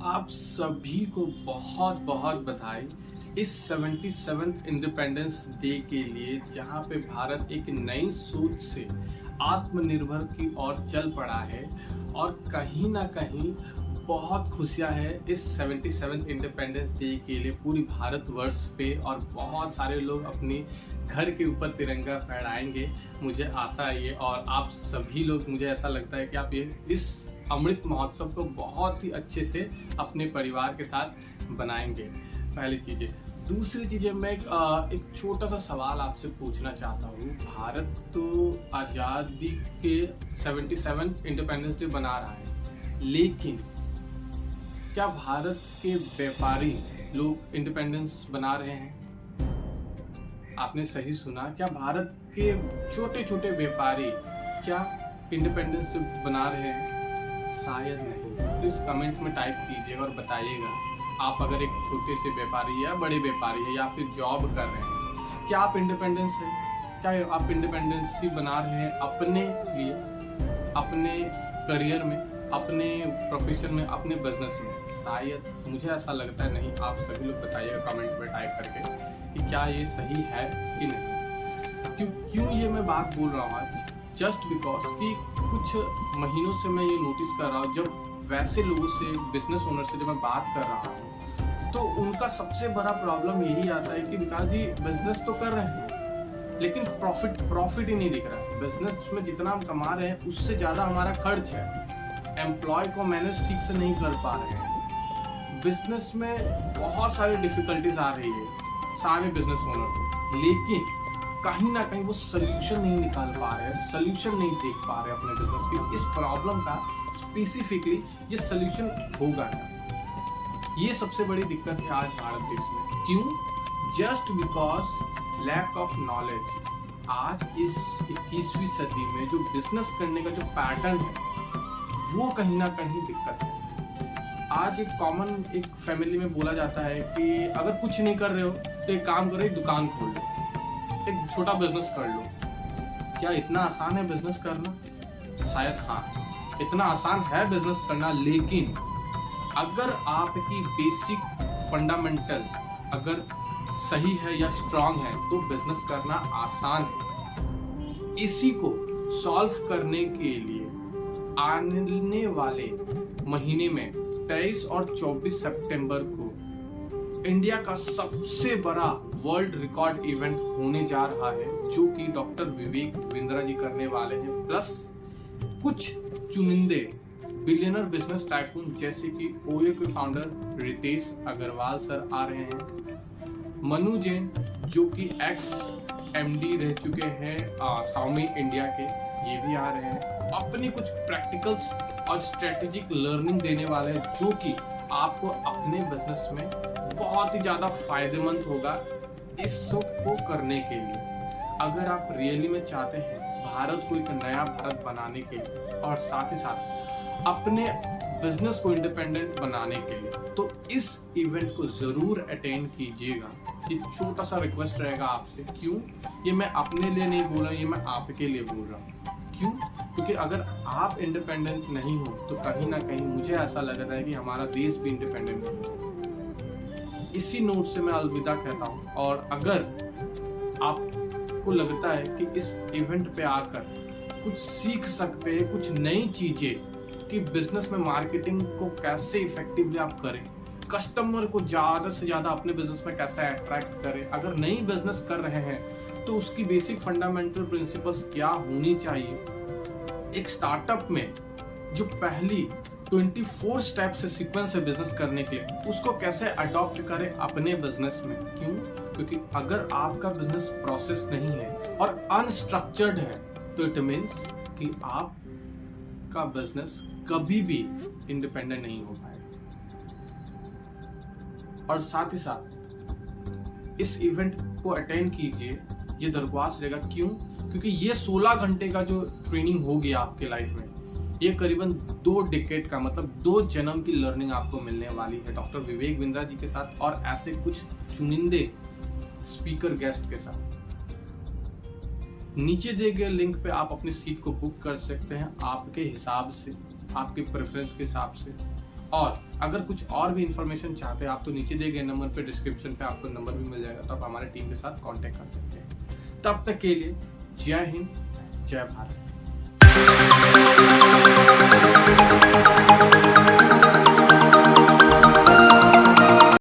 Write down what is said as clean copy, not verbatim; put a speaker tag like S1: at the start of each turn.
S1: आप सभी को बहुत बहुत बधाई इस 77th इंडिपेंडेंस डे के लिए, जहां पे भारत एक नई सोच से आत्मनिर्भर की ओर चल पड़ा है। और कहीं ना कहीं बहुत खुशियां हैं इस 77th इंडिपेंडेंस डे के लिए पूरी भारतवर्ष पे, और बहुत सारे लोग अपने घर के ऊपर तिरंगा फहराएंगे, मुझे आशा है ये। और आप सभी लोग, मुझे ऐसा लगता है कि आप ये इस अमृत महोत्सव को बहुत ही अच्छे से अपने परिवार के साथ बनाएंगे। पहली चीजें। दूसरी चीजें, मैं एक छोटा सा सवाल आपसे पूछना चाहता हूँ। भारत तो आज़ादी के 77 इंडिपेंडेंस डे बना रहा है, लेकिन क्या भारत के व्यापारी लोग इंडिपेंडेंस बना रहे हैं? आपने सही सुना, क्या भारत के छोटे छोटे व्यापारी क्या इंडिपेंडेंस डे बना रहे हैं? शायद नहीं। प्लीज कमेंट में टाइप कीजिएगा और बताइएगा, आप अगर एक छोटे से व्यापारी या बड़े व्यापारी है या फिर जॉब कर रहे हैं, क्या आप इंडिपेंडेंस है? क्या आप इंडिपेंडेंसी बना रहे हैं अपने लिए, अपने करियर में, अपने प्रोफेशन में, अपने बिजनेस में? शायद, मुझे ऐसा लगता है नहीं। आप सभी लोग बताइएगा कमेंट में टाइप करके कि क्या ये सही है कि नहीं। क्यों ये मैं बात बोल रहा हूँ आज? जस्ट बिकॉज कि कुछ महीनों से मैं ये नोटिस कर रहा हूँ, जब वैसे लोगों से, बिजनेस ओनर से जब मैं बात कर रहा हूँ, तो उनका सबसे बड़ा प्रॉब्लम यही आता है कि विकास जी बिजनेस तो कर रहे हैं, लेकिन प्रॉफिट ही नहीं दिख रहा है। बिजनेस में जितना हम कमा रहे हैं उससे ज्यादा हमारा खर्च है। एम्प्लॉय को मैनेज ठीक से नहीं कर पा रहे हैं। बिजनेस में बहुत सारी डिफिकल्टीज आ रही है सारे बिजनेस ओनर को, लेकिन कहीं ना कहीं वो सोल्यूशन नहीं निकाल पा रहे हैं, सोल्यूशन नहीं देख पा रहे अपने बिजनेस की। इस प्रॉब्लम का स्पेसिफिकली ये सोल्यूशन होगा क्या? ये सबसे बड़ी दिक्कत है आज भारत देश में। क्यों? Just because lack of knowledge. आज इस 21वीं सदी में जो बिजनेस करने का जो पैटर्न है वो कहीं ना कहीं दिक्कत है। आज एक कॉमन एक फैमिली में बोला जाता है कि अगर कुछ नहीं कर रहे हो तो एक काम करो, एक दुकान खोल लो, एक छोटा बिजनेस कर लो। क्या इतना आसान है बिजनेस करना? शायद हाँ, इतना आसान है बिजनेस करना, लेकिन अगर आपकी बेसिक फंडामेंटल अगर सही है या स्ट्रांग है तो बिजनेस करना आसान है। इसी को सॉल्व करने के लिए आने वाले महीने में 23 और 24 सितंबर को इंडिया का सबसे बड़ा वर्ल्ड रिकॉर्ड इवेंट होने जा रहा है, जो कि डॉक्टर विवेक बिंद्रा जी करने वाले हैं। प्लस कुछ चुनिंदे बिलियनर बिजनेस टाइकून जैसे कि ओयो के फाउंडर रितेश अग्रवाल सर आ रहे हैं। मनु जैन जो कि एक्स एमडी रह चुके हैं Xiaomi इंडिया के, ये भी आ रहे हैं। अपनी कुछ प्रैक्टिकल्स और स्ट्रेटेजिक लर्निंग देने वाले हैं, जो कि आपको अपने बिजनेस में बहुत ही ज्यादा फायदेमंद होगा इस को करने के लिए। अगर आप रियली में चाहते हैं भारत को एक नया भारत बनाने के लिए और साथ ही साथ अपने बिजनेस को इंडिपेंडेंट बनाने के लिए, तो इस इवेंट को जरूर अटेंड कीजिएगा। ये छोटा सा रिक्वेस्ट रहेगा आपसे। क्यों? ये मैं अपने लिए नहीं बोल रहा, ये मैं आपके लिए बोल रहा हूँ। क्यों? क्योंकि अगर आप इंडिपेंडेंट नहीं हो तो कहीं ना कहीं मुझे ऐसा लग रहा है कि हमारा देश भी इंडिपेंडेंट नहीं है। इसी नोट से मैं अलविदा कहता हूँ। और अगर आपको लगता है कि इस इवेंट पे आकर कुछ सीख सकते हैं, कुछ नई चीजें कि बिजनेस में मार्केटिंग को कैसे इफेक्टिवली आप करें, कस्टमर को ज्यादा से ज्यादा अपने बिजनेस में कैसे अट्रैक्ट करें, अगर नई बिजनेस कर रहे हैं तो उसकी बेसिक फंडामेंटल प्रिंसिपल्स क्या होनी चाहिए, एक स्टार्टअप में जो पहली 24 स्टेप से सीक्वेंस है बिजनेस करने के लिए, उसको कैसे अडॉप्ट करें अपने बिजनेस में। क्यों? क्योंकि अगर आपका बिजनेस प्रोसेस नहीं है और अनस्ट्रक्चर्ड है, तो इट मीन्स कि आपका बिजनेस कभी भी इंडिपेंडेंट नहीं हो पाएगा। और साथ ही साथ इस इवेंट को अटेंड कीजिए, ये दरख्वास्त रहेगा। क्यों? क्योंकि ये 16 घंटे का जो ट्रेनिंग हो गया आपके लाइफ में, ये करीबन 2 डिकेड का, मतलब 2 जन्म की लर्निंग आपको मिलने वाली है डॉक्टर विवेक बिंद्रा जी के साथ और ऐसे कुछ चुनिंदे स्पीकर गेस्ट के साथ। नीचे दिए गए लिंक पे आप अपनी सीट को बुक कर सकते हैं आपके हिसाब से, आपके प्रेफरेंस के हिसाब से। और अगर कुछ और भी इन्फॉर्मेशन चाहते हैं आप तो नीचे दिए गए नंबर पे डिस्क्रिप्शन पे आपको नंबर भी मिल जाएगा, तो आप हमारे टीम के साथ कांटेक्ट कर सकते हैं। तब तक के लिए जय हिंद, जय भारत।